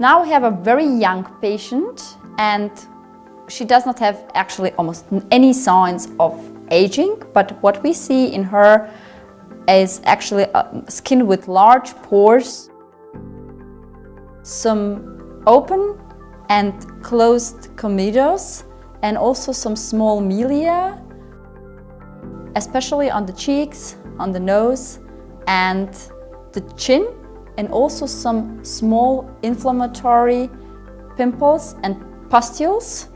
Now we have a very young patient and she does not have actually almost any signs of aging, but what we see in her is actually skin with large pores, some open and closed comedones, and also some small milia, especially on the cheeks, on the nose and the chin, and also some small inflammatory pimples and pustules.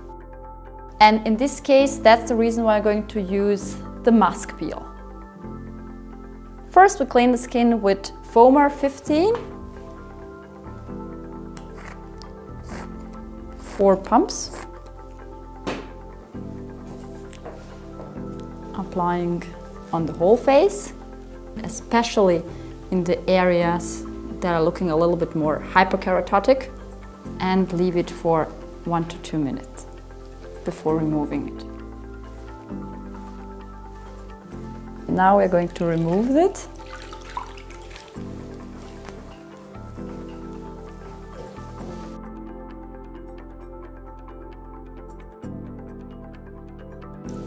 And in this case, that's the reason why I'm going to use the mask peel. First, we clean the skin with Foamer 15. 4 pumps. Applying on the whole face, especially in the areas that are looking a little bit more hyperkeratotic, and leave it for 1 to 2 minutes before removing it. Now we're going to remove it.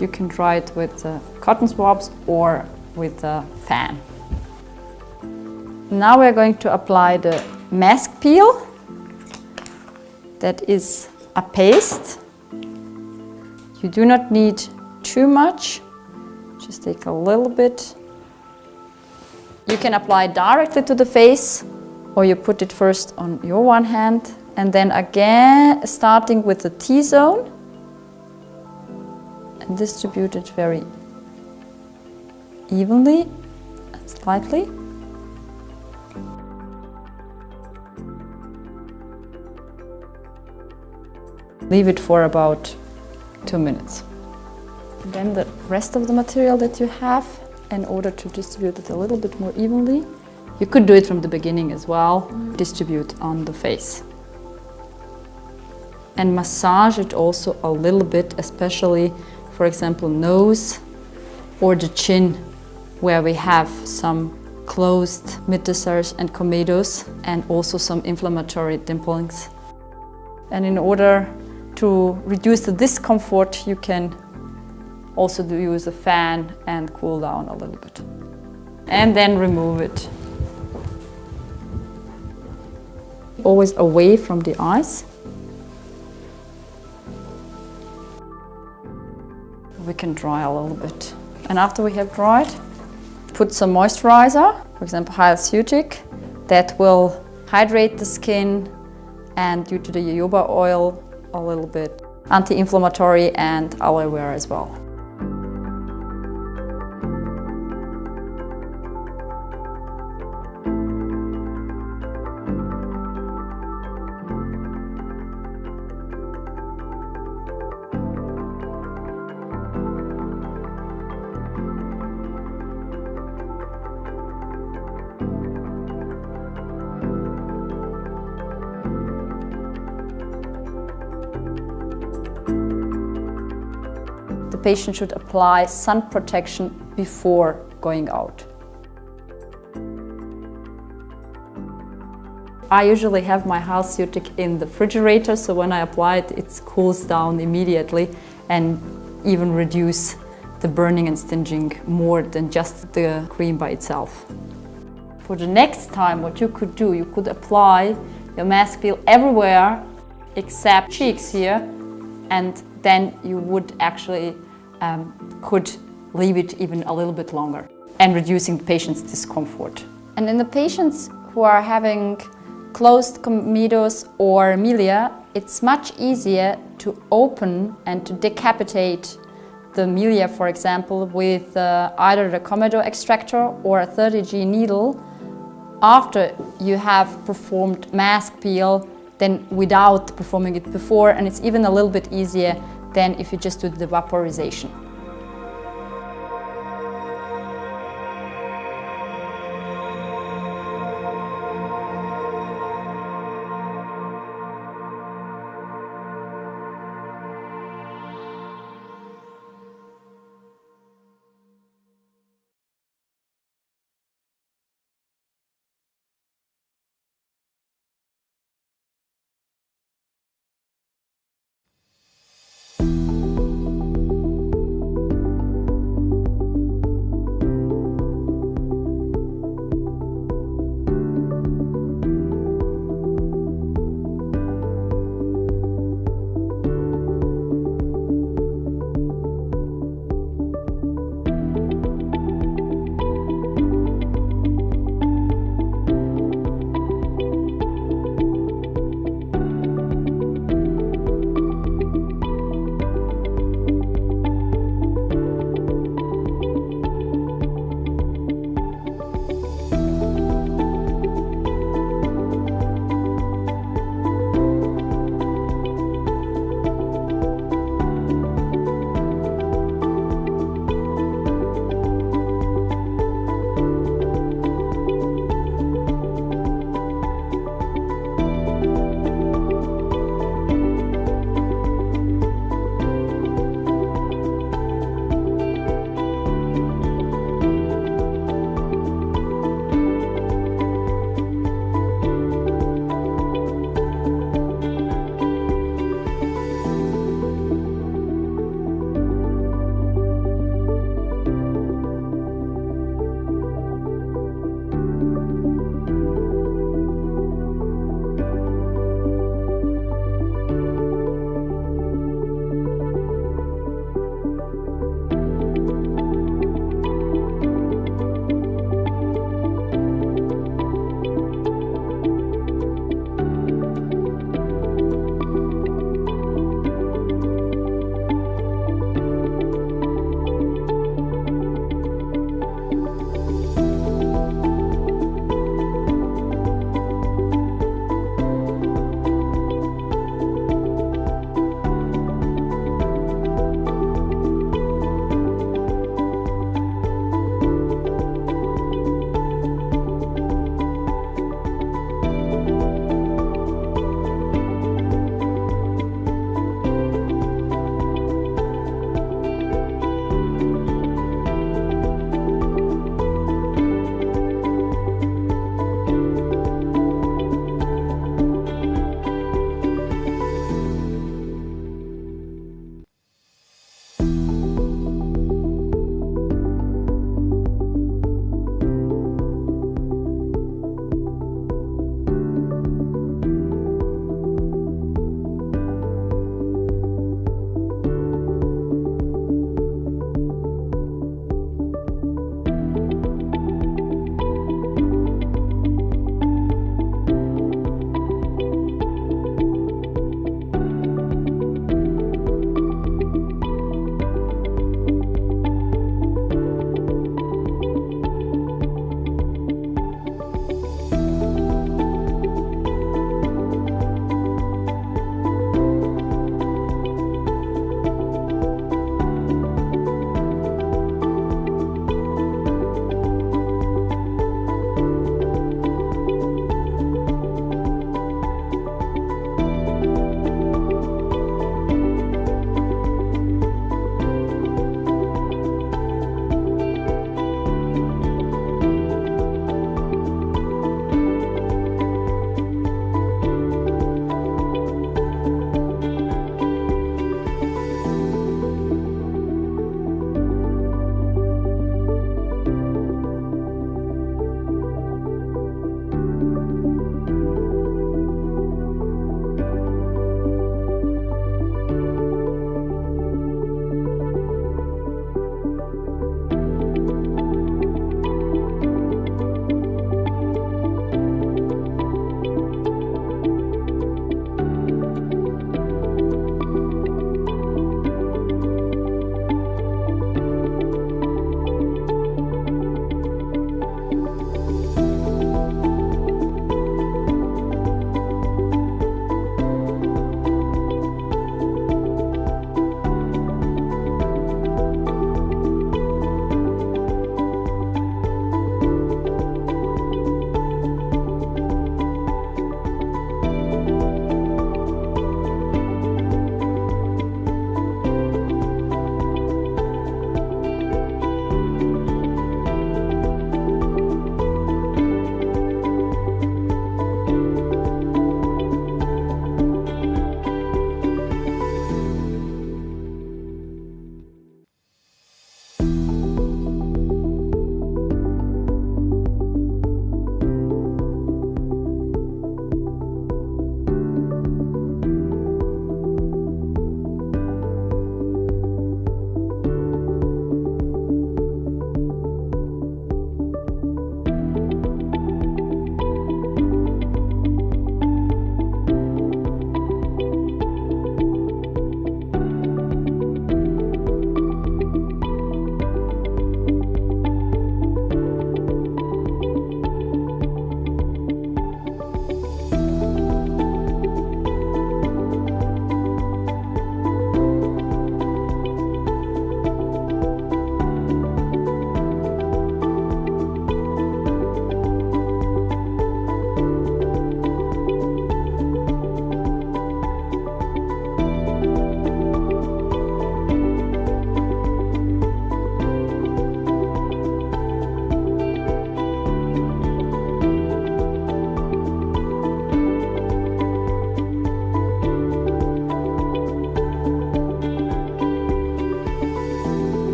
You can dry it with cotton swabs or with a fan. Now we're going to apply the mask peel. That is a paste. You do not need too much. Just take a little bit. You can apply directly to the face, or you put it first on your one hand and then again starting with the T-zone and distribute it very evenly and slightly. Leave it for about 2 minutes. Then the rest of the material that you have, in order to distribute it a little bit more evenly, you could do it from the beginning as well, distribute on the face. And massage it also a little bit, especially, for example, nose or the chin, where we have some closed mid-tears and comedones and also some inflammatory dimplings. And in order to reduce the discomfort, you can also use a fan and cool down a little bit. And then remove it. Always away from the eyes. We can dry a little bit. And after we have dried, put some moisturizer, for example Hyaluronic, that will hydrate the skin, and due to the jojoba oil, a little bit anti-inflammatory and aloe vera as well. The patient should apply sun protection before going out. I usually have my Hyaluronic in the refrigerator, so when I apply it, it cools down immediately and even reduce the burning and stinging more than just the cream by itself. For the next time, what you could do, you could apply your mask peel everywhere except cheeks here, and then you would actually could leave it even a little bit longer and reducing the patient's discomfort. And in the patients who are having closed comedones or milia, it's much easier to open and to decapitate the milia, for example, with either the comedone extractor or a 30G needle after you have performed mask peel than without performing it before, and it's even a little bit easier than if you just do the vaporization.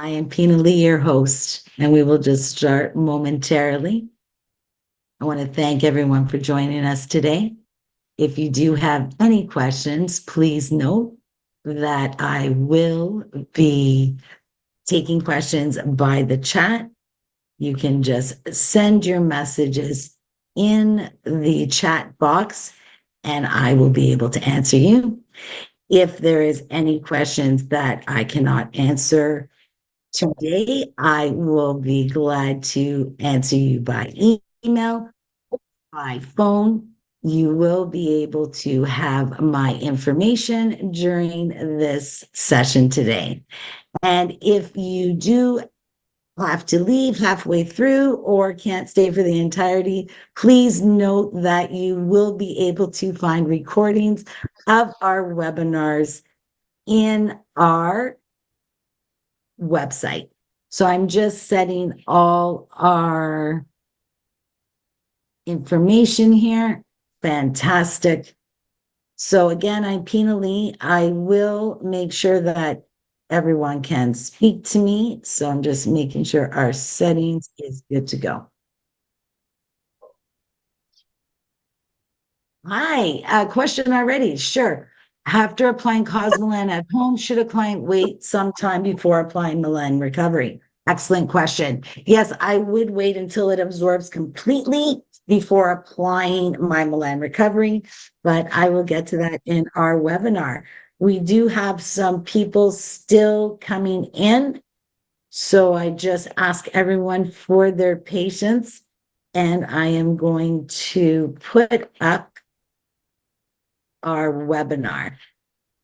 I am Pina Lee, your host, and we will just start momentarily. I want to thank everyone for joining us today. If you do have any questions, please note that I will be taking questions by the chat. You can just send your messages in the chat box and I will be able to answer you. If there is any questions that I cannot answer today, I will be glad to answer you by email, by phone. You will be able to have my information during this session today. And if you do have to leave halfway through or can't stay for the entirety, please note that you will be able to find recordings of our webinars in our website. So I'm just setting all our information here. Fantastic. So again, I'm Pina Lee. I will make sure that everyone can speak to me. So I'm just making sure our settings is good to go. Hi, question already. Sure. After applying cosmelan at home, should a client wait some time before applying Melan recovery? Excellent question. Yes, I would wait until it absorbs completely before applying my Melan recovery, but I will get to that in our webinar. We do have some people still coming in, so I just ask everyone for their patience, and I am going to put up our webinar.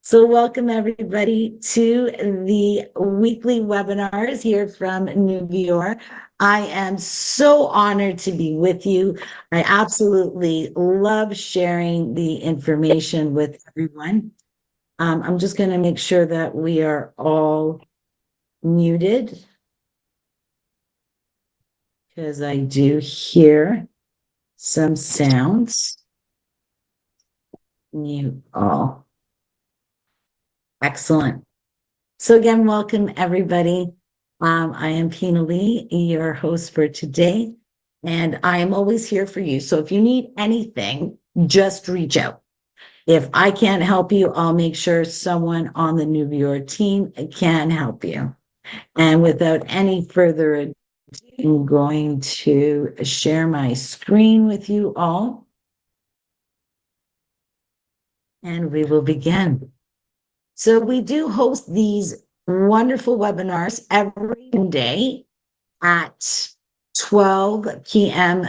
So welcome everybody to the weekly webinars here from Nuvior. I am so honored to be with you. I absolutely love sharing the information with everyone. I'm just going to make sure that we are all muted because I do hear some sounds. Mute all. Excellent. So again, welcome everybody. I am Pina Lee, your host for today, and I am always here for you. So if you need anything, just reach out. If I can't help you, I'll make sure someone on the Nuvior team can help you. And without any further ado, I'm going to share my screen with you all, and we will begin. So we do host these wonderful webinars every day at 12 p.m.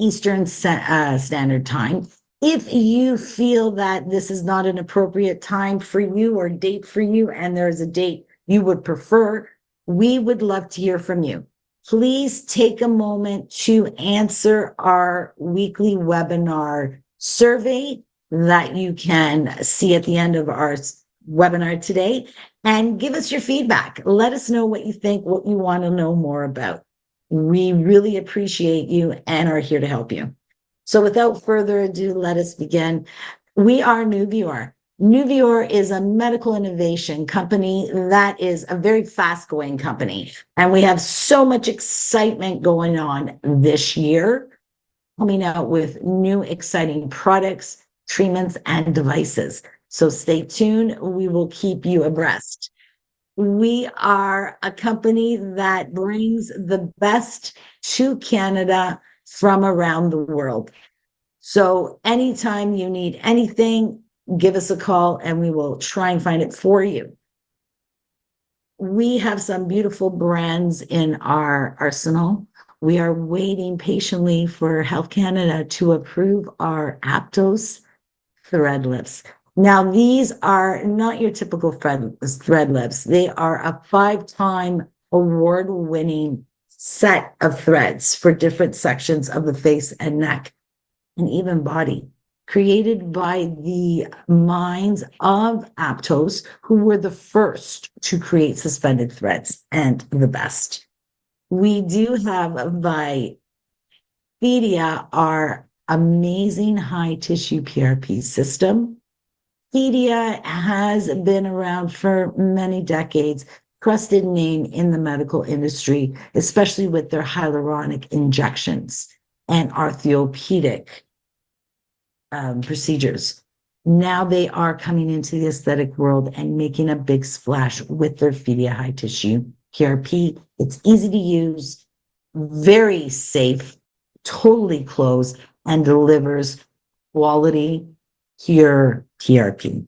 Eastern Standard Time. If you feel that this is not an appropriate time for you or date for you, and there's a date you would prefer, we would love to hear from you. Please take a moment to answer our weekly webinar survey that you can see at the end of our webinar today, and give us your feedback. Let us know what you think, what you want to know more about. We really appreciate you and are here to help you. So without further ado, let us begin. We are Nuvior. Nuvior is a medical innovation company that is a very fast-going company, and we have so much excitement going on this year, coming out with new exciting products, treatments, and devices. So stay tuned. We will keep you abreast. We are a company that brings the best to Canada from around the world. So anytime you need anything, give us a call and we will try and find it for you. We have some beautiful brands in our arsenal. We are waiting patiently for Health Canada to approve our Aptos thread lips. Now, these are not your typical thread lips. They are a 5-time award-winning set of threads for different sections of the face and neck and even body, created by the minds of Aptos, who were the first to create suspended threads and the best. We do have Vidia, our amazing high tissue PRP system. Vidia has been around for many decades, trusted name in the medical industry, especially with their hyaluronic injections and orthopedic procedures. Now they are coming into the aesthetic world and making a big splash with their Fidia high tissue PRP. It's easy to use, very safe, totally closed, and delivers quality, pure PRP.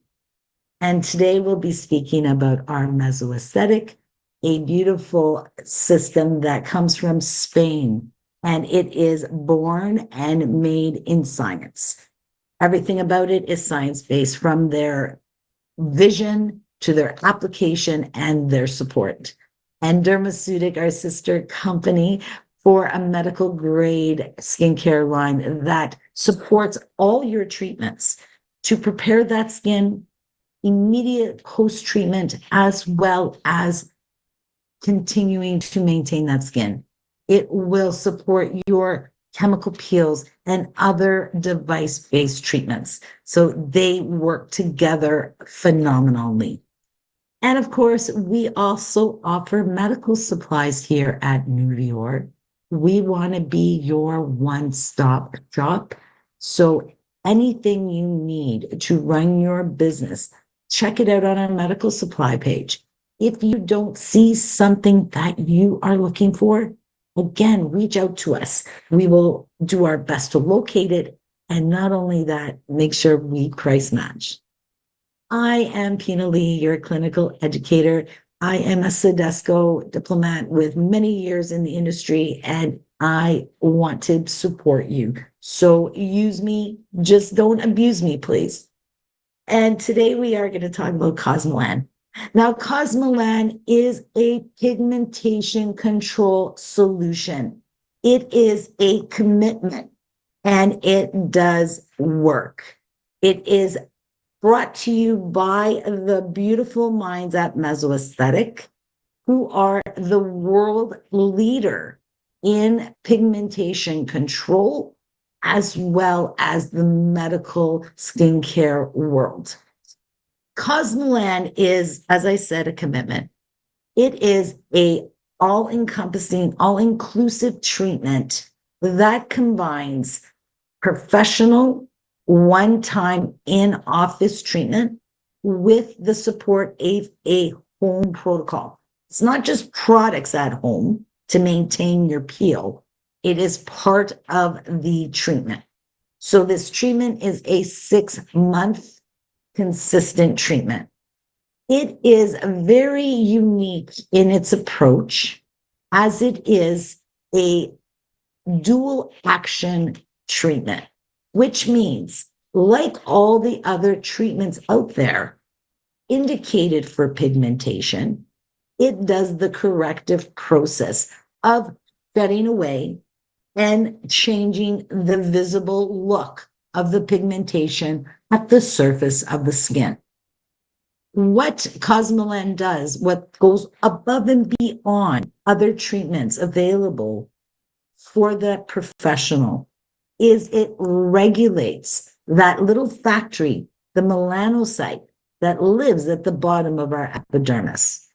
And today we'll be speaking about our mesoaesthetic, a beautiful system that comes from Spain, and it is born and made in science. Everything about it is science-based, from their vision to their application and their support. And Dermaceutic, our sister company, for a medical grade skincare line that supports all your treatments to prepare that skin, immediate post-treatment, as well as continuing to maintain that skin. It will support your chemical peels and other device-based treatments. So they work together phenomenally. And of course, we also offer medical supplies here at Nuvior. We want to be your one-stop shop. So anything you need to run your business, check it out on our medical supply page. If you don't see something that you are looking for, again, reach out to us. We will do our best to locate it. And not only that, make sure we price match. I am Pina Lee, your clinical educator. I am a Sedesco diplomat with many years in the industry, and I want to support you. So use me, just don't abuse me, please. And today we are going to talk about cosmelan. Now, cosmelan is a pigmentation control solution. It is a commitment, and it does work. It is brought to you by the beautiful minds at Mesoaesthetic, who are the world leader in pigmentation control, as well as the medical skincare world. Cosmelan is, as I said, a commitment. It is a all-encompassing, all-inclusive treatment that combines professional, one-time in-office treatment with the support of a home protocol. It's not just products at home to maintain your peel. It is part of the treatment. So this treatment is a 6-month consistent treatment. It is very unique in its approach, as it is a dual action treatment, which means, like all the other treatments out there indicated for pigmentation, it does the corrective process of shedding away and changing the visible look of the pigmentation at the surface of the skin. What cosmelan does, what goes above and beyond other treatments available for the professional, is it regulates that little factory, the melanocyte that lives at the bottom of our epidermis.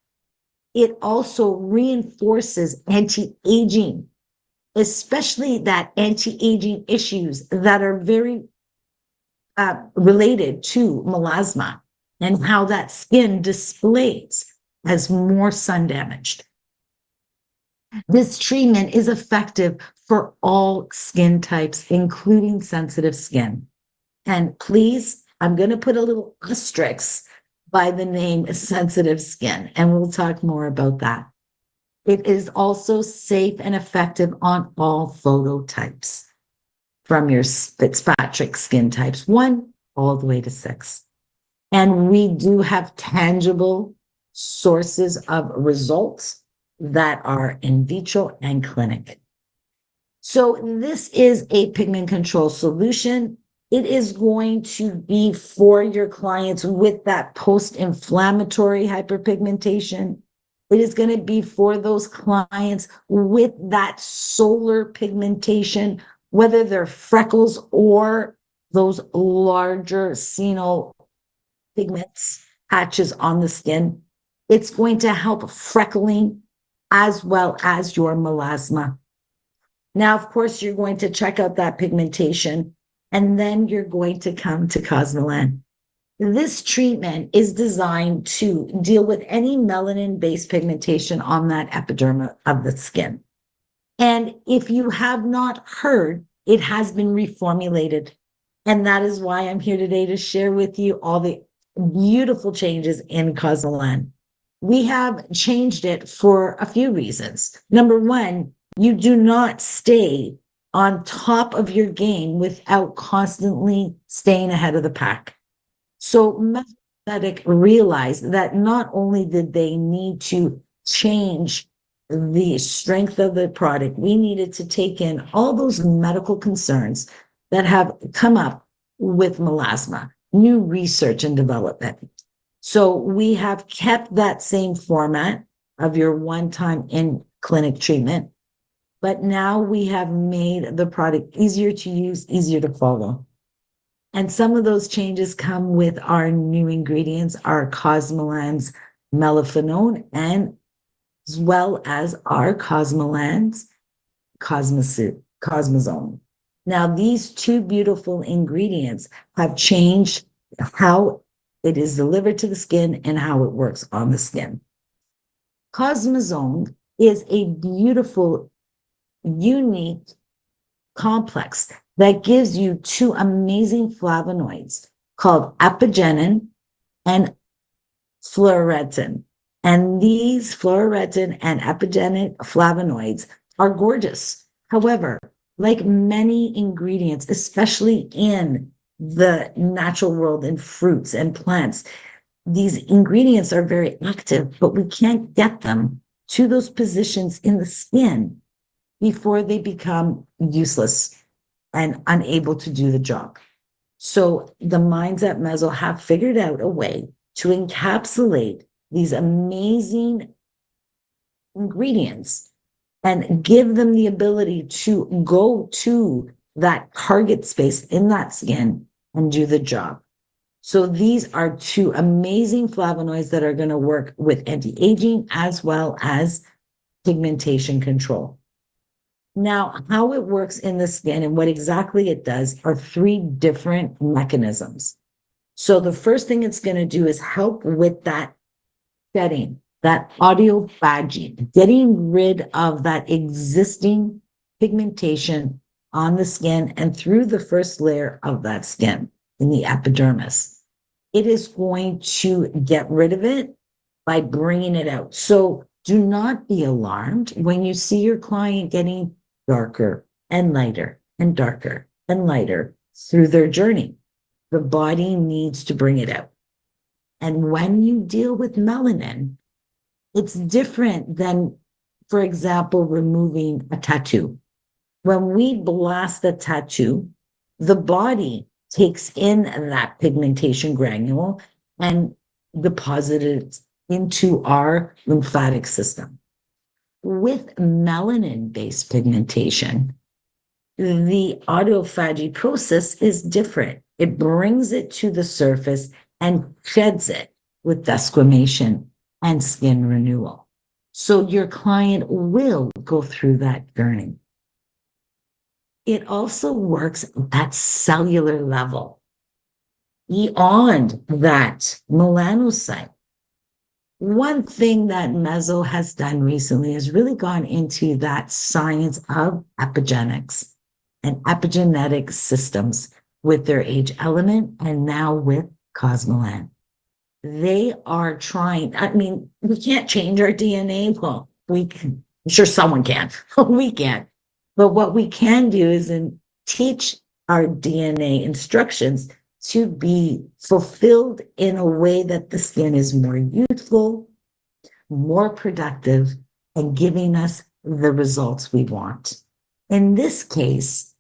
It also reinforces anti-aging, especially that anti-aging issues that are very related to melasma and how that skin displays as more sun damaged. This treatment is effective for all skin types, including sensitive skin. And please, I'm going to put a little asterisk by the name sensitive skin, and we'll talk more about that. It is also safe and effective on all phototypes, from your Fitzpatrick skin types 1 all the way to 6. And we do have tangible sources of results that are in vitro and clinic. So this is a pigment control solution. It is going to be for your clients with that post-inflammatory hyperpigmentation. It is going to be for those clients with that solar pigmentation, whether they're freckles or those larger senile pigments, patches on the skin. It's going to help freckling as well as your melasma. Now, of course, you're going to check out that pigmentation, and then you're going to come to cosmelan. This treatment is designed to deal with any melanin-based pigmentation on that epidermis of the skin. And if you have not heard, it has been reformulated. And that is why I'm here today to share with you all the beautiful changes in cosmelan. We have changed it for a few reasons. Number one, you do not stay on top of your game without constantly staying ahead of the pack. So Cosmetic realized that not only did they need to change the strength of the product, we needed to take in all those medical concerns that have come up with melasma, new research and development. So we have kept that same format of your one-time in-clinic treatment, but now we have made the product easier to use, easier to follow. And some of those changes come with our new ingredients, our cosmelan's melaphenone, and as well as our cosmelan's cosmazone. Now, these two beautiful ingredients have changed how it is delivered to the skin and how it works on the skin. Cosmazone is a beautiful, unique complex that gives you two amazing flavonoids called apigenin and fluoretin. And these fluoretin and apigenin flavonoids are gorgeous. However, like many ingredients, especially in the natural world in fruits and plants, these ingredients are very active, but we can't get them to those positions in the skin before they become useless and unable to do the job. So the minds at Mezzo have figured out a way to encapsulate these amazing ingredients and give them the ability to go to that target space in that skin and do the job. So these are two amazing flavonoids that are going to work with anti-aging as well as pigmentation control. Now, how it works in the skin and what exactly it does are three different mechanisms. So the first thing it's going to do is help with that shedding, that autophagy, getting rid of that existing pigmentation on the skin and through the first layer of that skin in the epidermis. It is going to get rid of it by bringing it out. So do not be alarmed when you see your client getting darker and lighter and darker and lighter through their journey. The body needs to bring it out. And when you deal with melanin, it's different than, for example, removing a tattoo. When we blast a tattoo, the body takes in that pigmentation granule and deposits it into our lymphatic system. With melanin-based pigmentation, the autophagy process is different. It brings it to the surface and sheds it with desquamation and skin renewal. So your client will go through that journey. It also works at cellular level, beyond that melanocyte. One thing that Mezzo has done recently is really gone into that science of epigenetics and epigenetic systems with their age element and now with cosmelan. They are trying, I mean, we can't change our DNA. Well, we can, I'm sure someone can, we can't. But what we can do is teach our DNA instructions to be fulfilled in a way that the skin is more youthful, more productive, and giving us the results we want. In this case,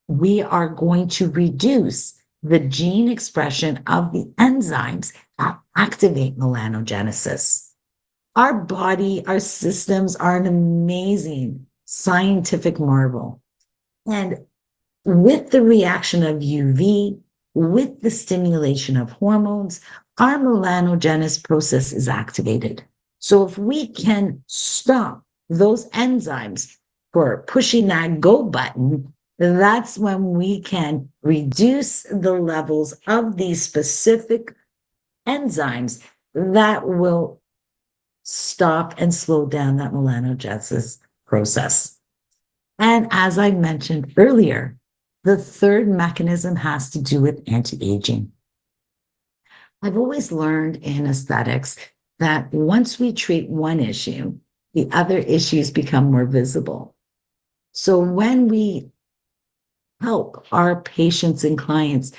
we are going to reduce the gene expression of the enzymes that activate melanogenesis. Our body, our systems are an amazing scientific marvel. And with the reaction of UV, with the stimulation of hormones, our melanogenesis process is activated. So if we can stop those enzymes for pushing that go button, that's when we can reduce the levels of these specific enzymes that will stop and slow down that melanogenesis process. And as I mentioned earlier, the third mechanism has to do with anti-aging. I've always learned in aesthetics that once we treat one issue, the other issues become more visible. So when we help our patients and clients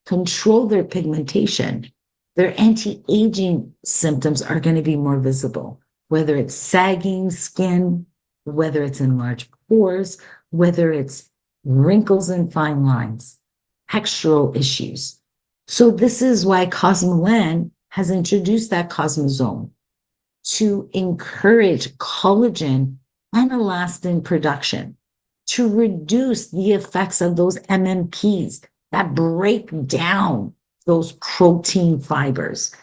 control their pigmentation, their anti-aging symptoms are going to be more visible, whether it's sagging skin, whether it's enlarged pores, whether it's wrinkles and fine lines, textural issues. So this is why cosmelan has introduced that cosmosome to encourage collagen and elastin production, to reduce the effects of those MMPs that break down those protein fibers.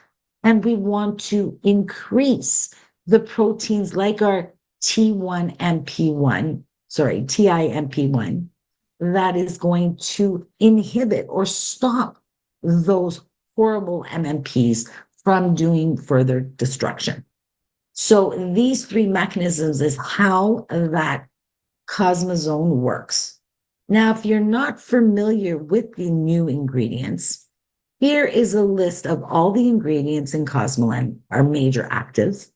And we want to increase the proteins like our TIMP1, that is going to inhibit or stop those horrible MMPs from doing further destruction. So these three mechanisms is how that cosmosome works. Now, if you're not familiar with the new ingredients, here is a list of all the ingredients in cosmelan, our major actives.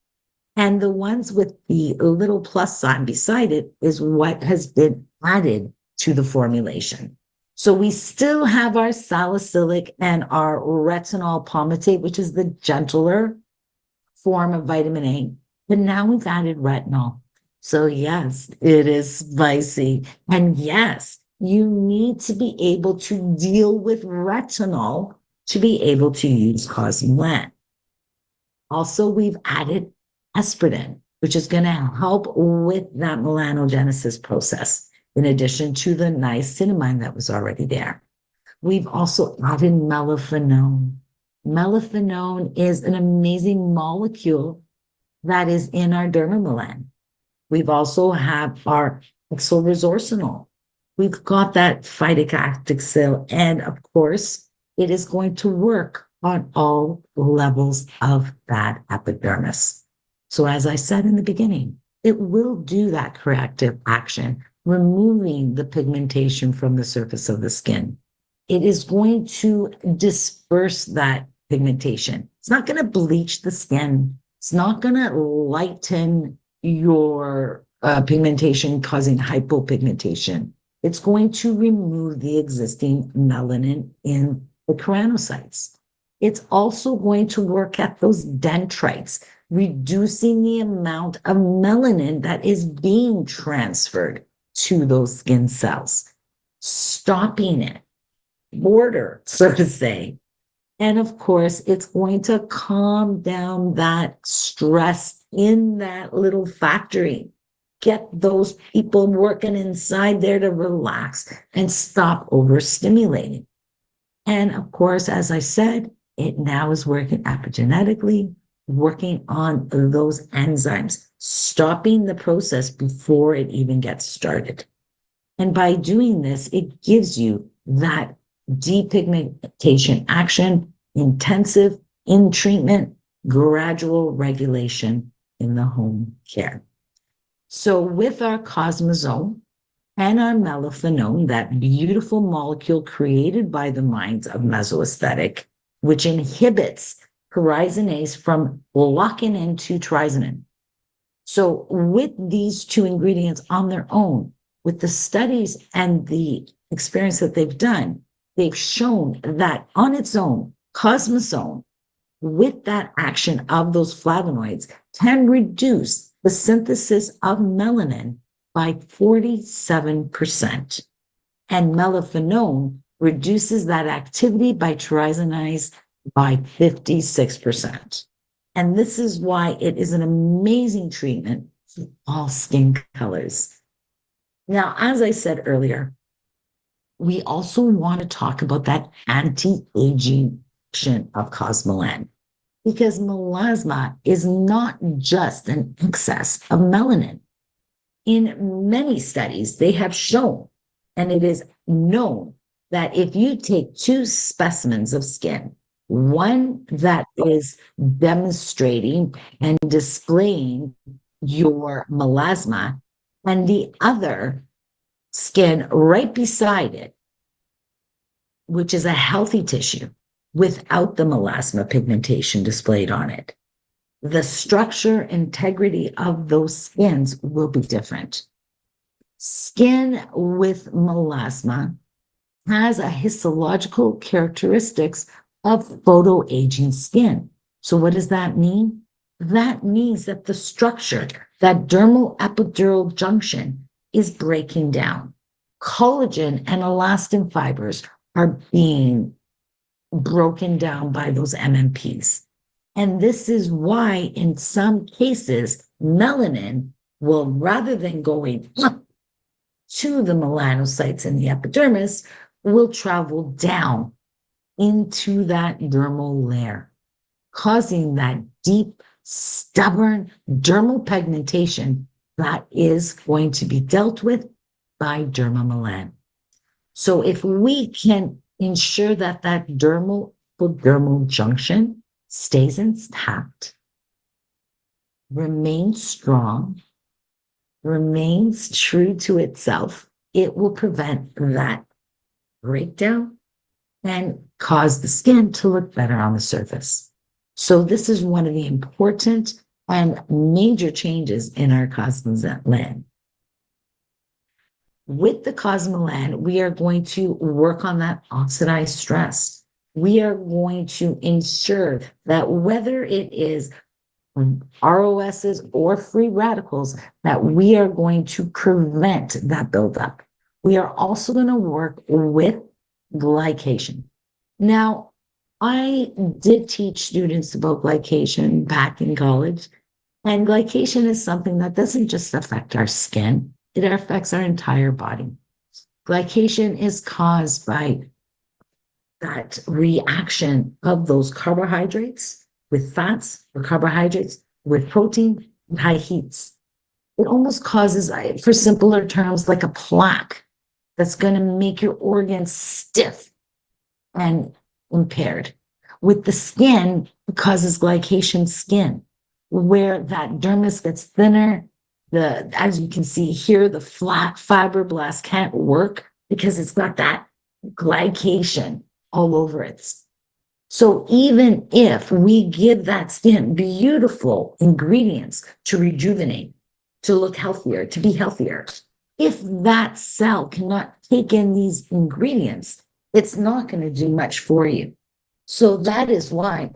And the ones with the little plus sign beside it is what has been added to the formulation. So we still have our salicylic and our retinol palmitate, which is the gentler form of vitamin A, but now we've added retinol. So yes, it is spicy. And yes, you need to be able to deal with retinol to be able to use cosmelan. Also, we've added aspirin, which is going to help with that melanogenesis process, in addition to the niacinamide that was already there. We've also added melaphenone. Melaphenone is an amazing molecule that is in our dermamelan. We've also have our exoresorcinol. We've got that phytic active cell, and of course, it is going to work on all levels of that epidermis. So as I said in the beginning, it will do that corrective action, removing the pigmentation from the surface of the skin. It is going to disperse that pigmentation. It's not going to bleach the skin. It's not going to lighten your pigmentation, causing hypopigmentation. It's going to remove the existing melanin in the keratinocytes. It's also going to work at those dendrites, reducing the amount of melanin that is being transferred to those skin cells, stopping it, border, so to say. And of course, it's going to calm down that stress in that little factory. Get those people working inside there to relax and stop overstimulating. And of course, as I said, it now is working epigenetically, working on those enzymes, stopping the process before it even gets started. And by doing this, it gives you that depigmentation action, intensive in treatment, gradual regulation in the home care. So with our cosmosome and our melaphenone, that beautiful molecule created by the minds of mesoaesthetic, which inhibits pyrosinase from locking into triazinin. So with these two ingredients on their own, with the studies and the experience that they've done, they've shown that on its own, cosmosome, with that action of those flavonoids, can reduce the synthesis of melanin by 47%. And melaphenone reduces that activity by triazinase by 56%. And this is why it is an amazing treatment for all skin colors. Now, as I said earlier, we also want to talk about that anti-aging action of cosmelan. because melasma is not just an excess of melanin. In many studies, they have shown, and it is known, that if you take two specimens of skin, one that is demonstrating and displaying your melasma, and the other skin right beside it, which is a healthy tissue without the melasma pigmentation displayed on it, the structure integrity of those skins will be different. Skin with melasma has a histological characteristics of photoaging skin. So what does that mean? That means that the structure, that dermal epidural junction, is breaking down. Collagen and elastin fibers are being broken down by those MMPs. And this is why, in some cases, melanin will, rather than going up to the melanocytes in the epidermis, will travel down into that dermal layer, causing that deep, stubborn dermal pigmentation that is going to be dealt with by dermamelan. So if we can ensure that that dermal junction stays intact, remains strong, remains true to itself, it will prevent that breakdown and cause the skin to look better on the surface. So this is one of the important and major changes in our cosmelan. With the cosmelan, we are going to work on that oxidized stress. We are going to ensure that whether it is ROSs or free radicals, that we are going to prevent that buildup. We are also going to work with glycation. Now, I did teach students about glycation back in college, and glycation is something that doesn't just affect our skin, it affects our entire body. Glycation is caused by that reaction of those carbohydrates with fats, or carbohydrates with protein and high heats. It almost causes, for simpler terms, like a plaque that's going to make your organs stiff and impaired. With the skin, it causes glycation skin, where that dermis gets thinner. As you can see here, the flat fibroblast can't work because it's got that glycation all over it. So even if we give that skin beautiful ingredients to rejuvenate, to look healthier, to be healthier, if that cell cannot take in these ingredients, it's not going to do much for you. So that is why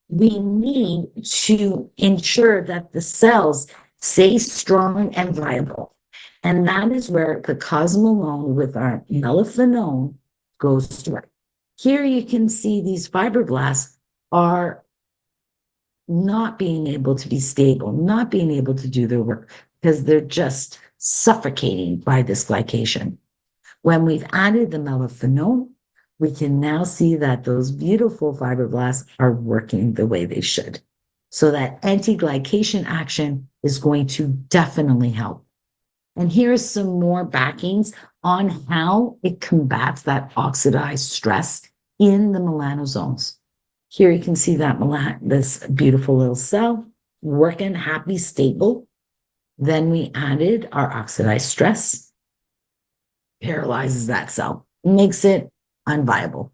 we need to ensure that the cells stay strong and viable. And that is where the cosmelan with our melaphenone goes to work. Here you can see these fibroblasts are not being able to be stable, not being able to do their work because they're just suffocating by this glycation. When we've added the melaphenone, we can now see that those beautiful fibroblasts are working the way they should. So that anti-glycation action is going to definitely help. And here's some more backings on how it combats that oxidized stress in the melanosomes. Here you can see that this beautiful little cell working happy, stable. Then we added our oxidized stress, paralyzes that cell, makes it unviable.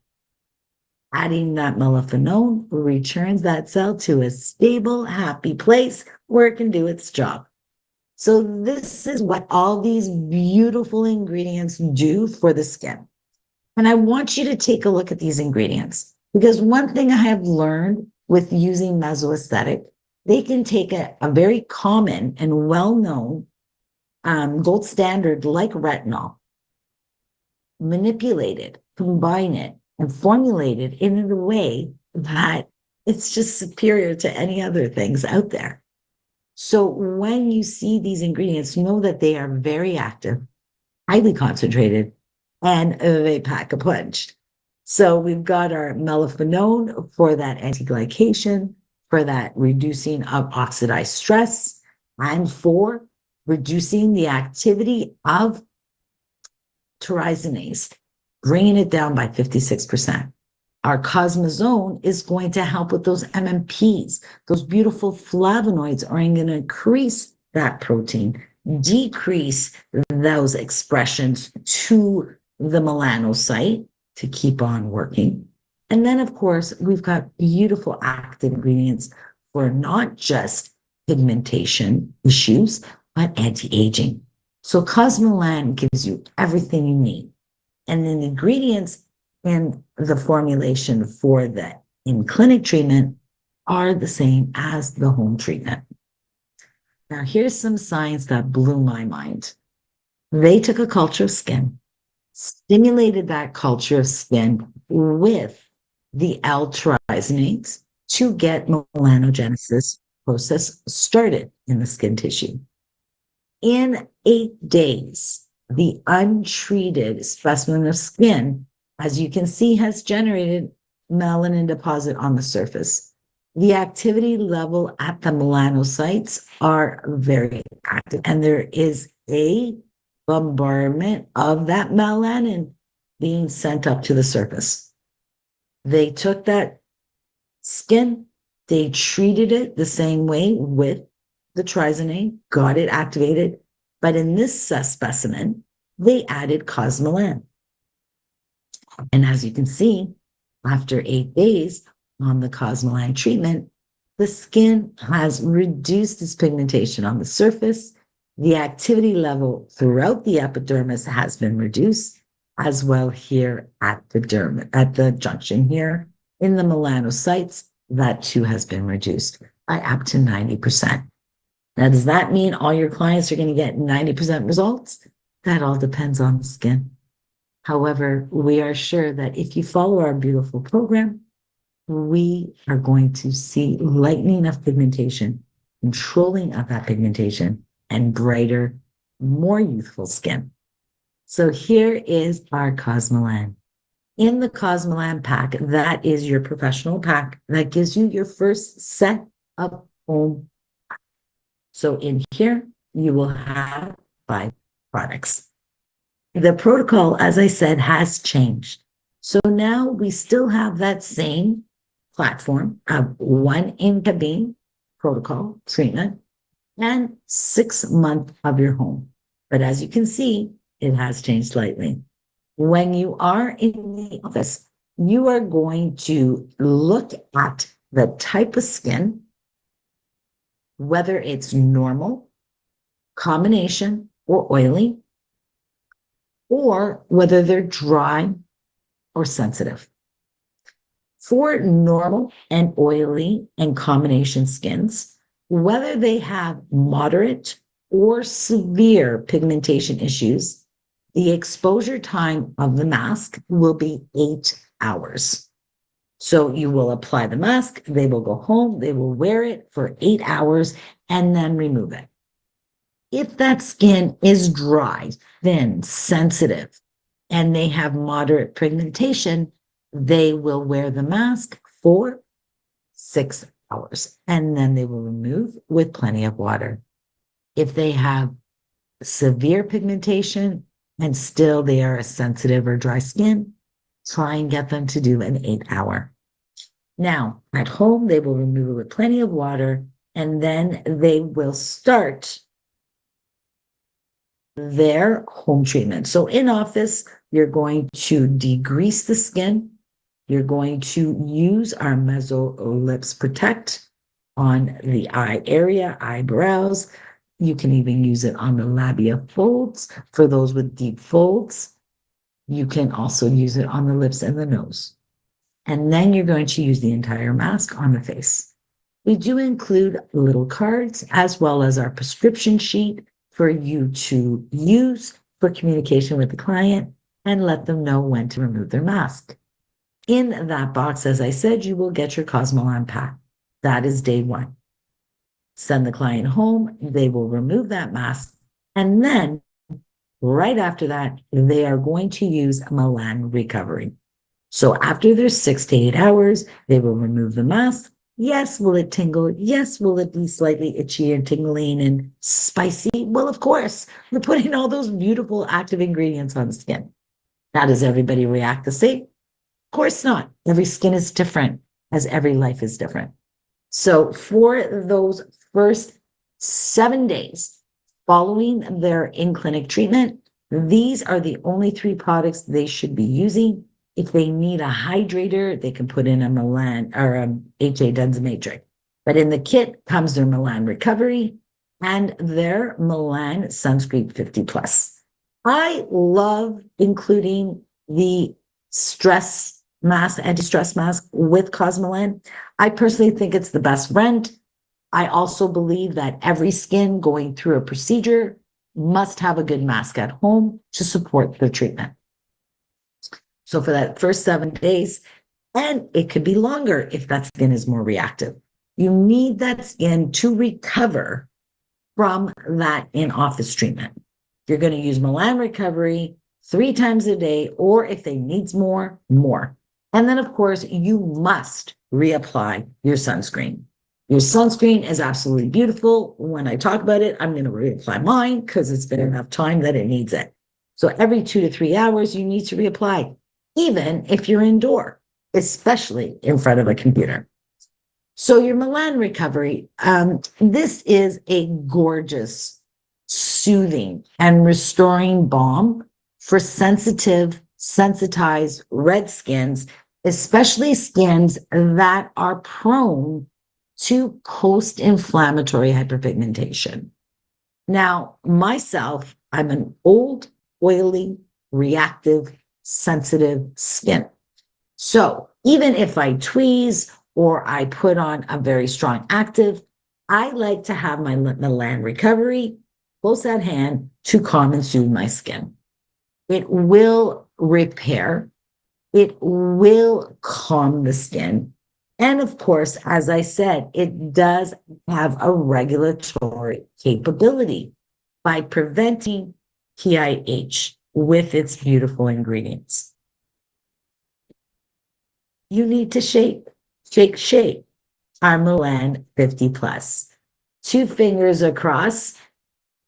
Adding that melaphenone returns that cell to a stable, happy place where it can do its job. So this is what all these beautiful ingredients do for the skin. And I want you to take a look at these ingredients, because one thing I have learned with using mesoaesthetic, they can take a very common and well-known gold standard like retinol, manipulate it, combine it, and formulate it in a way that it's just superior to any other things out there. So when you see these ingredients, know that they are very active, highly concentrated, and they pack a punch. So we've got our melaphenone for that anti-glycation, for that reducing of oxidized stress and for reducing the activity of tyrosinase, bringing it down by 56%. Our Cosmazone is going to help with those MMPs. Those beautiful flavonoids are going to increase that protein, decrease those expressions to the melanocyte to keep on working. And then, of course, we've got beautiful active ingredients for not just pigmentation issues, but anti-aging. So cosmelan gives you everything you need. And then the ingredients in the formulation for the in-clinic treatment are the same as the home treatment. Now, here's some science that blew my mind. They took a culture of skin, stimulated that culture of skin with the L-tyrosinase to get melanogenesis process started in the skin tissue. In 8 days, the untreated specimen of skin, as you can see, has generated melanin deposit on the surface. The activity level at the melanocytes are very active, and there is a bombardment of that melanin being sent up to the surface. They took that skin, they treated it the same way with the trisinate, got it activated, but in this specimen, they added cosmelan. And as you can see, after 8 days on the cosmelan treatment, the skin has reduced its pigmentation on the surface. The activity level throughout the epidermis has been reduced, as well here at the junction here in the melanocytes, that too has been reduced by up to 90%. Now, does that mean all your clients are going to get 90% results? That all depends on the skin. However, we are sure that if you follow our beautiful program, we are going to see lightening of pigmentation, controlling of that pigmentation, and brighter, more youthful skin. So here is our Cosmelan. In the Cosmelan pack, that is your professional pack that gives you your first set of home. So in here, you will have 5 products. The protocol, as I said, has changed. So now we still have that same platform of 1 in-cabine protocol treatment and 6 months of your home. But as you can see, it has changed slightly. When you are in the office, you are going to look at the type of skin, whether it's normal, combination, or oily, or whether they're dry or sensitive. For normal and oily and combination skins, whether they have moderate or severe pigmentation issues, the exposure time of the mask will be 8 hours. So you will apply the mask, they will go home, they will wear it for 8 hours, and then remove it. If that skin is dry, thin, sensitive, and they have moderate pigmentation, they will wear the mask for 6 hours, and then they will remove with plenty of water. If they have severe pigmentation and still they are a sensitive or dry skin, try and get them to do an 8-hour. Now, at home, they will remove it with plenty of water, and then they will start their home treatment. So in office, you're going to degrease the skin. You're going to use our Meso Lips Protect on the eye area, eyebrows. You can even use it on the labia folds for those with deep folds. You can also use it on the lips and the nose. And then you're going to use the entire mask on the face. We do include little cards as well as our prescription sheet for you to use for communication with the client and let them know when to remove their mask. In that box, as I said, you will get your Cosmelan pack. That is day 1. Send the client home, they will remove that mask, and then right after that, they are going to use Melan Recovery. So after their 6 to 8 hours, they will remove the mask, Yes, will it tingle? Yes, will it be slightly itchy and tingling and spicy? Well, of course, we're putting all those beautiful active ingredients on the skin. How does everybody react the same? Of course not. Every skin is different, as every life is different. So for those first 7 days following their in-clinic treatment, these are the only 3 products they should be using. If they need a hydrator, they can put in a Milan or a HA Matrix. But in the kit comes their Milan Recovery and their Milan Sunscreen 50 Plus. I love including the stress mask, anti-stress mask with cosmelan. I personally think it's the best friend. I also believe that every skin going through a procedure must have a good mask at home to support their treatment. So for that first 7 days, and it could be longer if that skin is more reactive, you need that skin to recover from that in-office treatment. You're going to use Milan Recovery 3 times a day, or if they needs more, more. And then, of course, you must reapply your sunscreen. Your sunscreen is absolutely beautiful. When I talk about it, I'm going to reapply mine because it's been enough time that it needs it. So every 2 to 3 hours, you need to reapply, even if you're indoor, especially in front of a computer. So your Milan Recovery, this is a gorgeous, soothing, and restoring balm for sensitive, sensitized red skins, especially skins that are prone to post-inflammatory hyperpigmentation. Now, myself, I'm an old, oily, reactive, sensitive skin. So even if I tweeze or I put on a very strong active, I like to have my Milan Recovery close at hand to calm and soothe my skin. It will repair. It will calm the skin. And of course, as I said, it does have a regulatory capability by preventing PIH with its beautiful ingredients. You need to shake our Milan 50 Plus. 2 fingers across,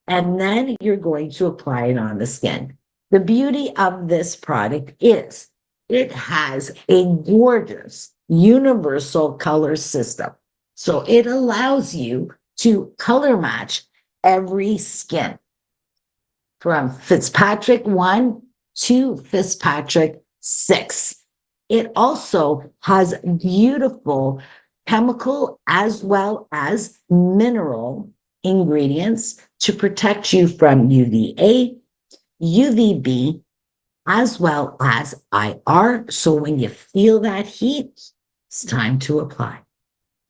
and then you're going to apply it on the skin. The beauty of this product is it has a gorgeous universal color system. So it allows you to color match every skin from Fitzpatrick 1 to Fitzpatrick 6. It also has beautiful chemical as well as mineral ingredients to protect you from UVA, UVB, as well as IR. So when you feel that heat, it's time to apply.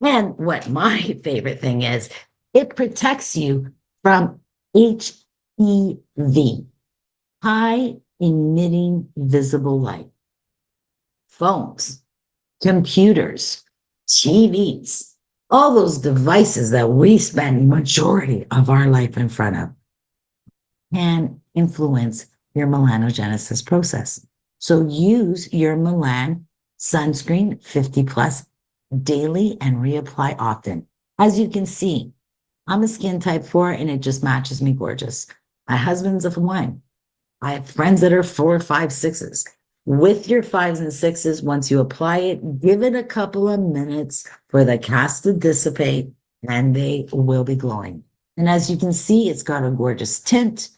And what my favorite thing is, it protects you from HEV, high emitting visible light, phones, computers, TVs, all those devices that we spend majority of our life in front of can influence your melanogenesis process. So use your Milan sunscreen 50 plus daily and reapply often. As you can see, I'm a skin type 4 and it just matches me gorgeous. My husband's a 1. I have friends that are 4, 5, 6s. With your 5s and 6s, once you apply it, give it a couple of minutes for the cast to dissipate and they will be glowing. And as you can see, it's got a gorgeous tint.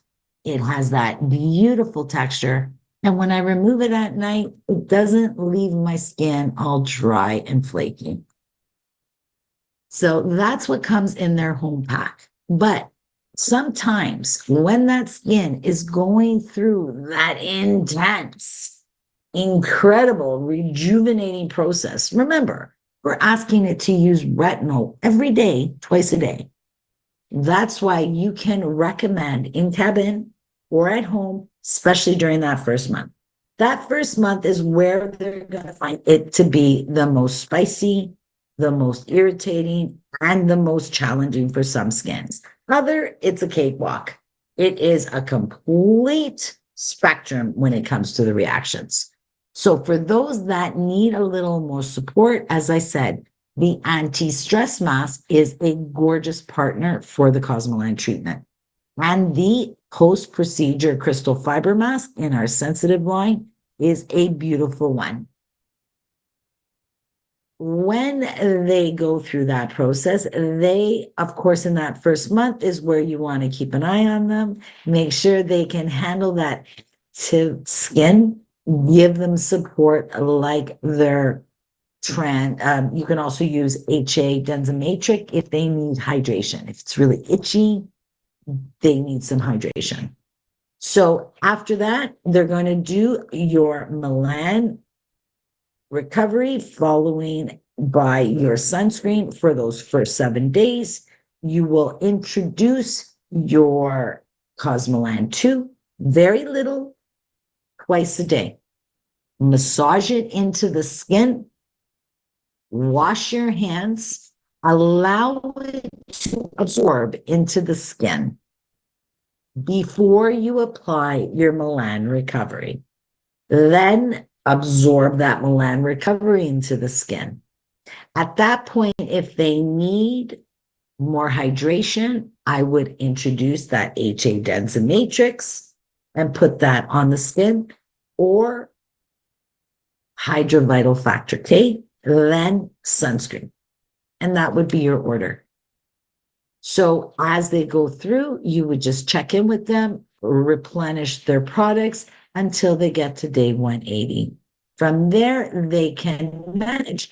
It has that beautiful texture. And when I remove it at night, it doesn't leave my skin all dry and flaky. So that's what comes in their home pack. But sometimes when that skin is going through that intense, incredible rejuvenating process, remember, we're asking it to use retinol every day, twice a day. That's why you can recommend in cabin or at home, especially during that first month. That first month is where they're going to find it to be the most spicy, the most irritating, and the most challenging for some skins. Other, it's a cakewalk. It is a complete spectrum when it comes to the reactions. So for those that need a little more support, as I said, the anti-stress mask is a gorgeous partner for the cosmelan treatment. And the post-procedure crystal fiber mask in our sensitive line is a beautiful one. When they go through that process, they, of course, in that first month is where you want to keep an eye on them, make sure they can handle that skin, give them support like their you can also use HA Densamatrix if they need hydration. If it's really itchy, they need some hydration. So after that, they're going to do your melan recovery, following by your sunscreen for those first 7 days. You will introduce your cosmelan 2, very little, twice a day. Massage it into the skin. Wash your hands, allow it to absorb into the skin before you apply your melan recovery. Then absorb that melan recovery into the skin. At that point, if they need more hydration, I would introduce that HA Densamatrix and put that on the skin, or Hydrovital Factor K, then sunscreen. And that would be your order. So as they go through, you would just check in with them, replenish their products until they get to day 180. From there, they can manage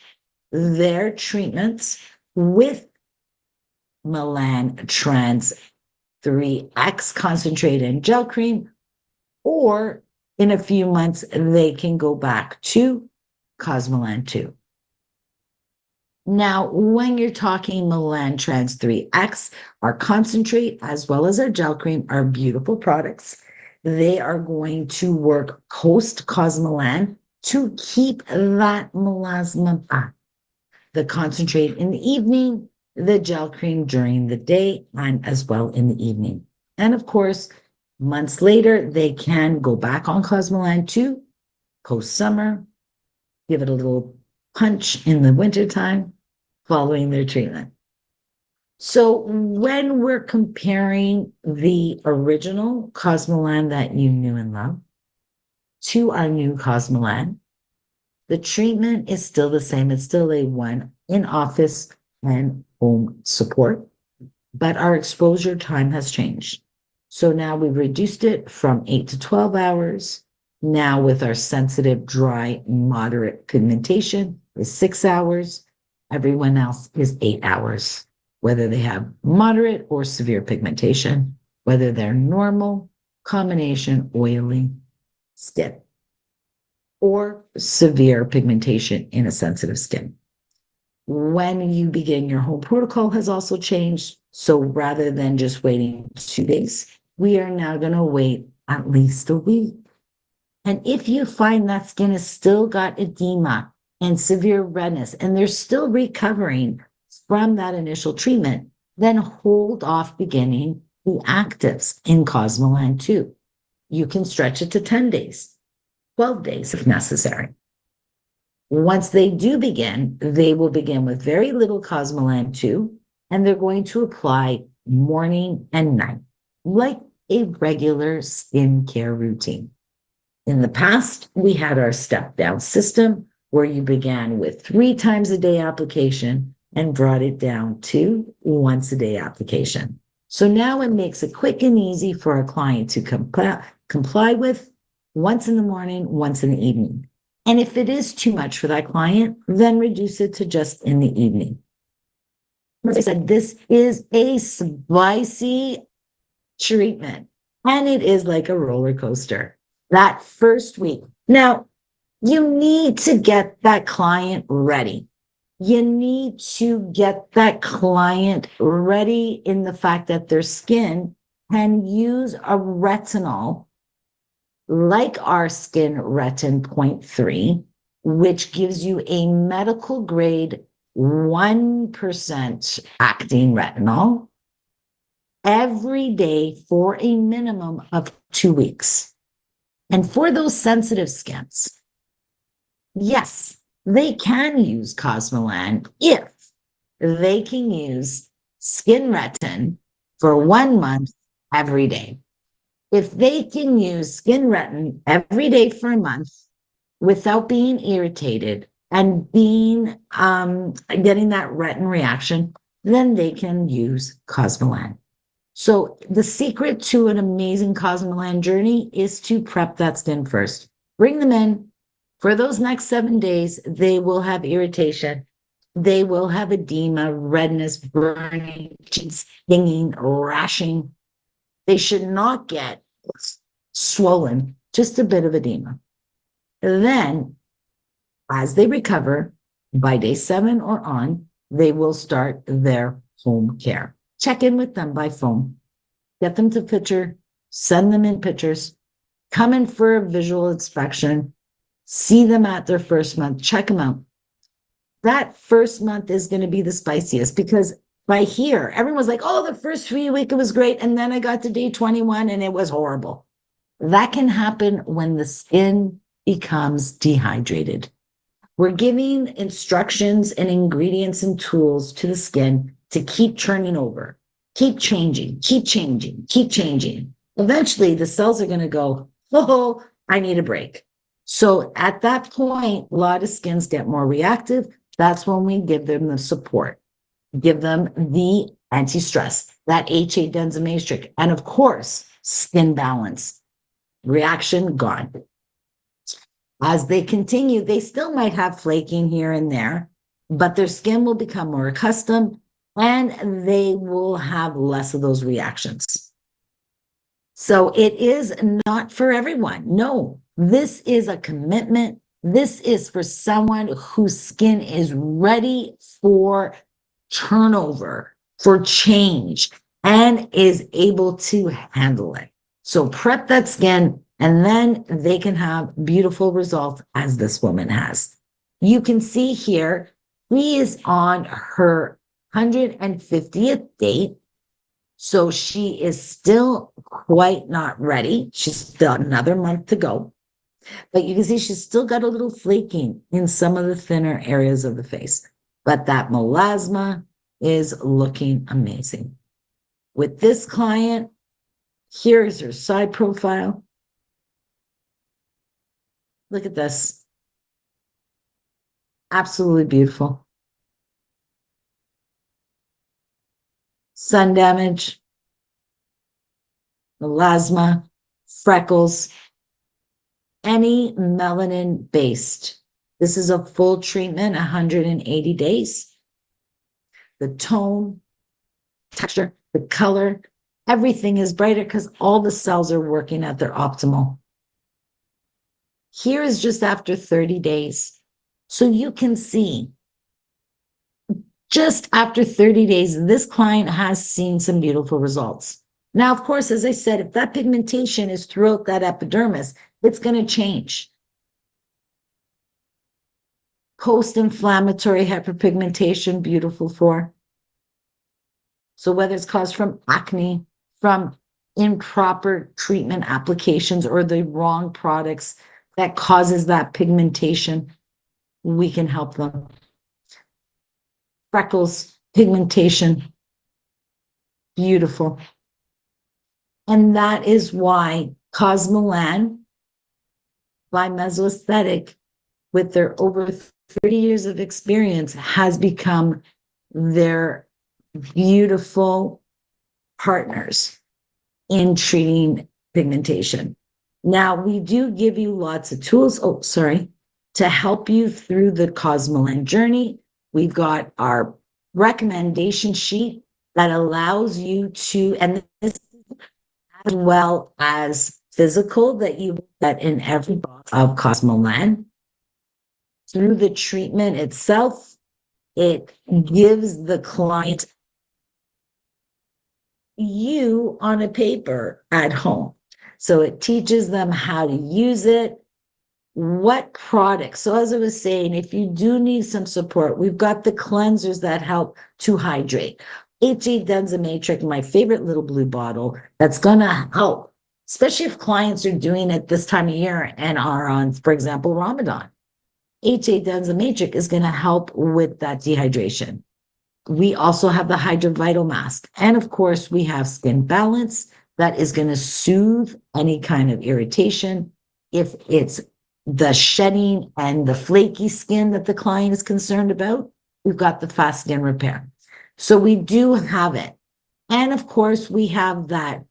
their treatments with Melan Trans 3X concentrated and gel cream, or in a few months, they can go back to Cosmelan 2. Now, when you're talking Melan Trans 3X, our concentrate as well as our gel cream are beautiful products. They are going to work post Cosmelan to keep that melasma back. The concentrate in the evening, the gel cream during the day, and as well in the evening. And of course, months later, they can go back on Cosmelan 2 post summer, give it a little punch in the wintertime following their treatment. So when we're comparing the original Cosmelan that you knew and loved to our new Cosmelan, the treatment is still the same. It's still a one in-office and home support, but our exposure time has changed. So now we've reduced it from 8 to 12 hours. Now with our sensitive, dry, moderate pigmentation is 6 hours. Everyone else is 8 hours, whether they have moderate or severe pigmentation, whether they're normal, combination, oily, skin, or severe pigmentation in a sensitive skin. When you begin, your whole protocol has also changed. So rather than just waiting 2 days, we are now going to wait at least a week. And if you find that skin has still got edema and severe redness, and they're still recovering from that initial treatment, then hold off beginning the actives in Cosmelan 2. You can stretch it to 10 days, 12 days if necessary. Once they do begin, they will begin with very little Cosmelan 2, and they're going to apply morning and night, like a regular skincare routine. In the past, we had our step-down system where you began with 3 times a day application and brought it down to once a day application. So now it makes it quick and easy for a client to comply with once in the morning, once in the evening. And if it is too much for that client, then reduce it to just in the evening. As I said, this is a spicy treatment, and it is like a roller coaster. That first week. Now, you need to get that client ready. You need to get that client ready in the fact that their skin can use a retinol like our Skin Retin 0.3, which gives you a medical grade 1% acting retinol every day for a minimum of 2 weeks. And for those sensitive skins, yes, they can use Cosmelan if they can use Skin Retin for 1 month every day. If they can use Skin Retin every day for a month without being irritated and being getting that retin reaction, then they can use cosmelan. So the secret to an amazing cosmelan journey is to prep that skin first. Bring them in. For those next 7 days, they will have irritation. They will have edema, redness, burning, stinging, rashing. They should not get swollen, just a bit of edema. Then, as they recover, by day 7 or on, they will start their home care. Check in with them by phone. Get them to picture, send them in pictures, come in for a visual inspection, see them at their first month, check them out. That first month is going to be the spiciest because by here, everyone's like, oh, the first 3 weeks it was great. And then I got to day 21 and it was horrible. That can happen when the skin becomes dehydrated. We're giving instructions and ingredients and tools to the skin to keep turning over, keep changing, keep changing, keep changing. Eventually, the cells are going to go, oh, I need a break. So at that point, a lot of skins get more reactive. That's when we give them the support, give them the anti-stress, that HA densomatrix, and of course, skin balance. Reaction gone. As they continue, they still might have flaking here and there, but their skin will become more accustomed and they will have less of those reactions. So it is not for everyone. No, this is a commitment. This is for someone whose skin is ready for turnover, for change, and is able to handle it. So prep that skin, and then they can have beautiful results as this woman has. You can see here, she is on her 150th day. So she is still quite not ready. She's still another month to go. But you can see she's still got a little flaking in some of the thinner areas of the face. But that melasma is looking amazing. With this client, here's her side profile. Look at this. Absolutely beautiful. Sun damage, melasma, freckles, any melanin based. This is a full treatment, 180 days. The tone, texture, the color, everything is brighter because all the cells are working at their optimal. Here is just after 30 days. So you can see just after 30 days, this client has seen some beautiful results. Now, of course, as I said, if that pigmentation is throughout that epidermis, it's going to change. Post-inflammatory hyperpigmentation, beautiful for. So whether it's caused from acne, from improper treatment applications, or the wrong products that causes that pigmentation, we can help them. Freckles, pigmentation, beautiful. And that is why cosmelan by Mesoaesthetic, with their over 30 years of experience, has become their beautiful partners in treating pigmentation. Now, we do give you lots of tools, to help you through the cosmelan journey. We've got our recommendation sheet that allows you to, and this as well as physical that you get in every box of cosmelan. Through the treatment itself, it gives the client you on a paper at home. So it teaches them how to use it, what products. So as I was saying, if you do need some support, we've got the cleansers that help to hydrate. HA densomatrix, my favorite little blue bottle, that's going to help, especially if clients are doing it this time of year and are on, for example, Ramadan. HA densomatrix is going to help with that dehydration. We also have the Hydrovital Mask. And of course, we have Skin Balance that is going to soothe any kind of irritation. If it's the shedding and the flaky skin that the client is concerned about, we've got the Fast Skin Repair. So we do have it. And of course, we have that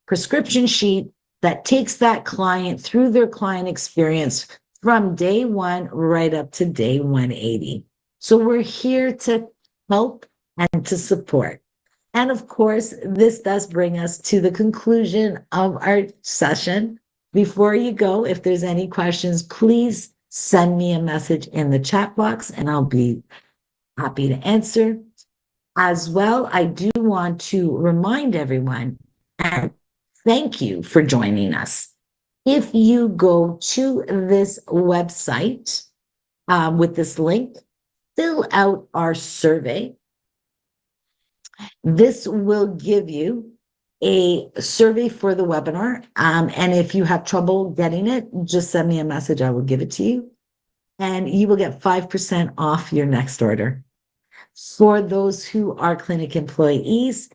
prescription sheet that takes that client through their client experience from day one right up to day 180. So we're here to help and to support. And of course, this does bring us to the conclusion of our session. Before you go, if there's any questions, please send me a message in the chat box and I'll be happy to answer. As well, I do want to remind everyone and thank you for joining us. If you go to this website with this link, fill out our survey. This will give you a survey for the webinar. And if you have trouble getting it, just send me a message. I will give it to you. And you will get 5% off your next order. For those who are clinic employees,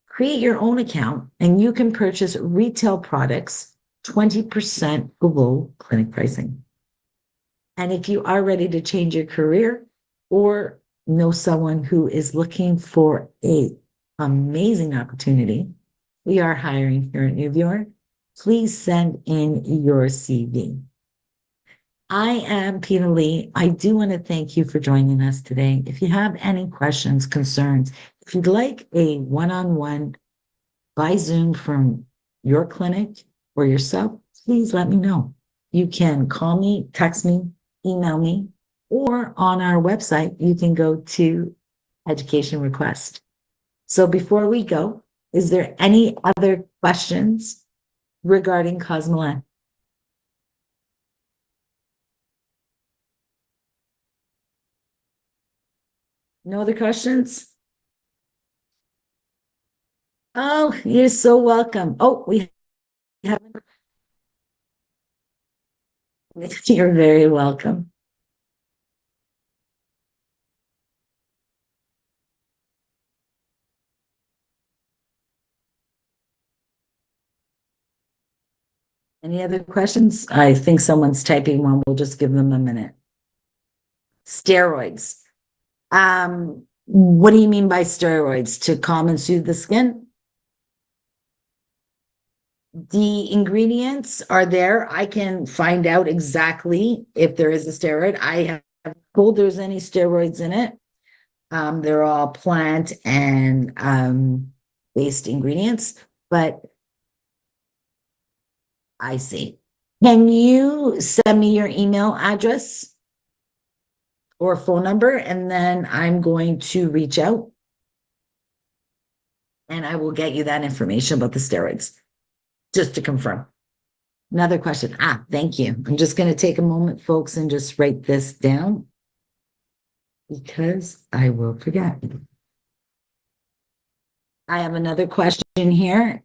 create your own account and you can purchase retail products 20% below clinic pricing. And if you are ready to change your career or know someone who is looking for an amazing opportunity, we are hiring here at New York. Please send in your CV. I am Peter Lee. I do want to thank you for joining us today. If you have any questions, concerns, if you'd like a one-on-one by Zoom from your clinic or yourself, please let me know. You can call me, text me, email me, or on our website, you can go to education request. So before we go, is there any other questions regarding cosmelan? No other questions? Oh, you're so welcome. Oh, we haven't. You're very welcome. Any other questions? I think someone's typing one. We'll just give them a minute. Steroids. What do you mean by steroids? To calm and soothe the skin? The ingredients are there. I can find out exactly if there is a steroid. I have told there's any steroids in it. They're all plant and based ingredients, but I see. Can you send me your email address or phone number, and then I'm going to reach out and I will get you that information about the steroids, just to confirm. Another question. Thank you. I'm just going to take a moment, folks, and just write this down because I will forget. I have another question here.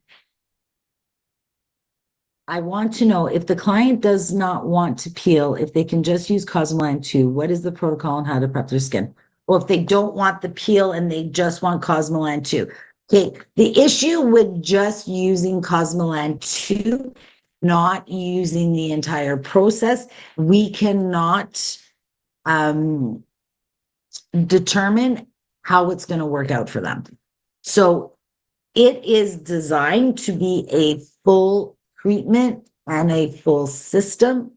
I want to know if the client does not want to peel, if they can just use cosmelan 2, what is the protocol on how to prep their skin? Or if they don't want the peel and they just want cosmelan 2. Okay, the issue with just using cosmelan 2, not using the entire process, we cannot determine how it's going to work out for them. So it is designed to be a full treatment and a full system,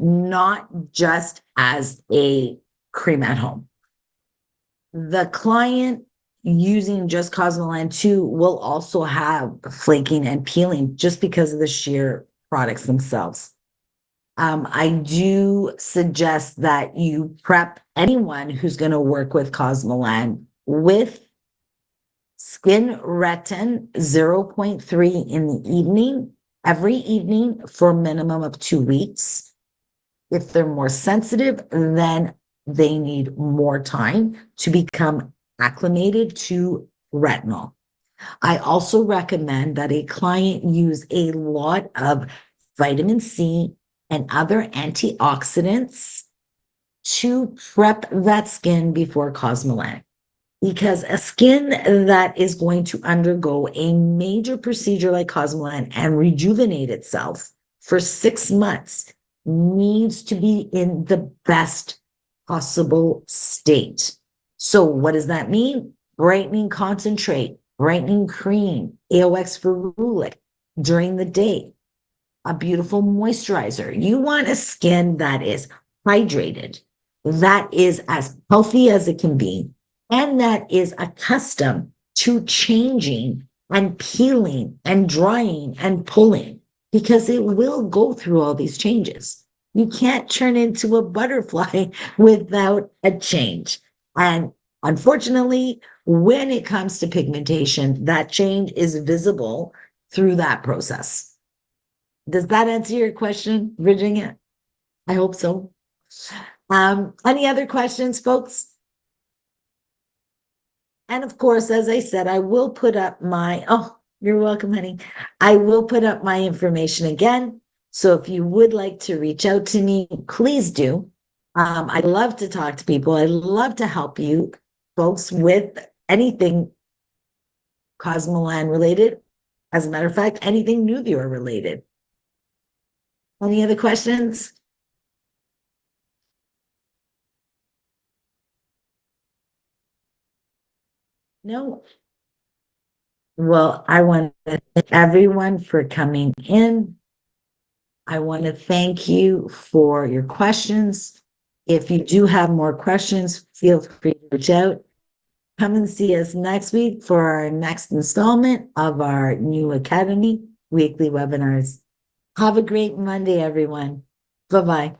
not just as a cream at home. The client using just cosmelan 2 will also have flaking and peeling just because of the sheer products themselves. I do suggest that you prep anyone who's going to work with cosmelan with Skin Retin 0.3 in the evening, every evening for a minimum of 2 weeks. If they're more sensitive, then they need more time to become acclimated to retinol. I also recommend that a client use a lot of vitamin C and other antioxidants to prep that skin before cosmelan. because a skin that is going to undergo a major procedure like cosmelan and rejuvenate itself for 6 months needs to be in the best possible state. So what does that mean? Brightening concentrate, brightening cream, AOX ferulic during the day, a beautiful moisturizer. You want a skin that is hydrated, that is as healthy as it can be, and that is accustomed to changing and peeling and drying and pulling, because it will go through all these changes. You can't turn into a butterfly without a change. And unfortunately, when it comes to pigmentation, that change is visible through that process. Does that answer your question, Virginia? I hope so. Any other questions, folks? And of course, as I said, I will put up you're welcome, honey. I will put up my information again. So if you would like to reach out to me, please do. I love to talk to people. I love to help you folks with anything cosmelan related. As a matter of fact, anything Nuvia related. Any other questions? No. Well, I want to thank everyone for coming in. I want to thank you for your questions. If you do have more questions, feel free to reach out. Come and see us next week for our next installment of our new Academy weekly webinars. Have a great Monday, everyone. Bye-bye.